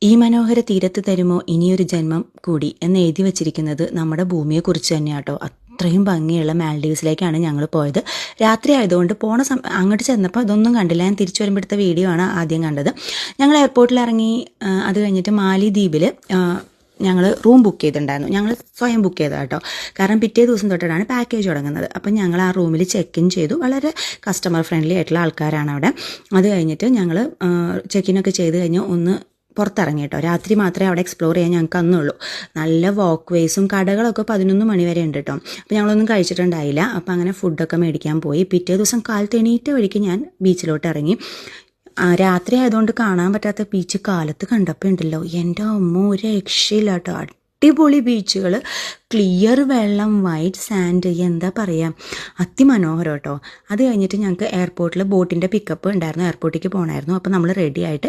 ഈ മനോഹര തീരത്ത് തരുമോ ഇനിയൊരു ജന്മം കൂടി എന്ന് എഴുതി വച്ചിരിക്കുന്നത് നമ്മുടെ ഭൂമിയെക്കുറിച്ച് തന്നെയാട്ടോ. അത്രയും ഭംഗിയുള്ള മാൽഡീവ്സിലേക്കാണ് ഞങ്ങൾ പോയത്. രാത്രി ആയതുകൊണ്ട് അങ്ങോട്ട് ചെന്നപ്പോൾ ഇതൊന്നും കണ്ടില്ല. ഞാൻ തിരിച്ചു വരുമ്പോഴത്തെ വീഡിയോ ആണ് ആദ്യം കണ്ടത്. ഞങ്ങൾ എയർപോർട്ടിൽ ഇറങ്ങി. അത് കഴിഞ്ഞിട്ട് മാലിദ്വീപിൽ ഞങ്ങൾ റൂം ബുക്ക് ചെയ്തിട്ടുണ്ടായിരുന്നു. ഞങ്ങൾ സ്വയം ബുക്ക് ചെയ്തതാണ് കേട്ടോ. കാരണം പിറ്റേ ദിവസം തൊട്ടിട്ടാണ് പാക്കേജ് തുടങ്ങുന്നത്. അപ്പം ഞങ്ങൾ ആ റൂമിൽ ചെക്ക് ഇൻ ചെയ്തു. വളരെ കസ്റ്റമർ ഫ്രണ്ട്ലി ആയിട്ടുള്ള ആൾക്കാരാണ് അവിടെ. അത് കഴിഞ്ഞിട്ട് ഞങ്ങൾ ചെക്ക് ഇനൊക്കെ ചെയ്ത് കഴിഞ്ഞ് ഒന്ന് പുറത്തിറങ്ങി കേട്ടോ. രാത്രി മാത്രമേ അവിടെ എക്സ്പ്ലോർ ചെയ്യാൻ ഞങ്ങൾക്ക് അന്നുള്ളൂ. നല്ല വാക്ക് വേസും കടകളൊക്കെ 11 മണി വരെ ഉണ്ട് കേട്ടോ. അപ്പോൾ ഞങ്ങളൊന്നും കഴിച്ചിട്ടുണ്ടായില്ല. അപ്പോൾ അങ്ങനെ ഫുഡൊക്കെ മേടിക്കാൻ പോയി. പിറ്റേ ദിവസം കാലത്ത് എണീറ്റ വഴിക്ക് ഞാൻ ബീച്ചിലോട്ട് ഇറങ്ങി. രാത്രി ആയതുകൊണ്ട് കാണാൻ പറ്റാത്ത ബീച്ച് കാലത്ത് കണ്ടപ്പോൾ ഉണ്ടല്ലോ, എൻ്റെ അമ്മ ഒരു രക്ഷയില്ല കേട്ടോ. അടിപൊളി ബീച്ചുകൾ, ക്ലിയർ വെള്ളം, വൈറ്റ് സാൻഡ്, എന്താ പറയുക, അതിമനോഹരം കേട്ടോ. അത് കഴിഞ്ഞിട്ട് ഞങ്ങൾക്ക് എയർപോർട്ടിൽ ബോട്ടിൻ്റെ പിക്കപ്പ് ഉണ്ടായിരുന്നു. എയർപോർട്ടിലേക്ക് പോകണമായിരുന്നു. അപ്പോൾ നമ്മൾ റെഡി ആയിട്ട്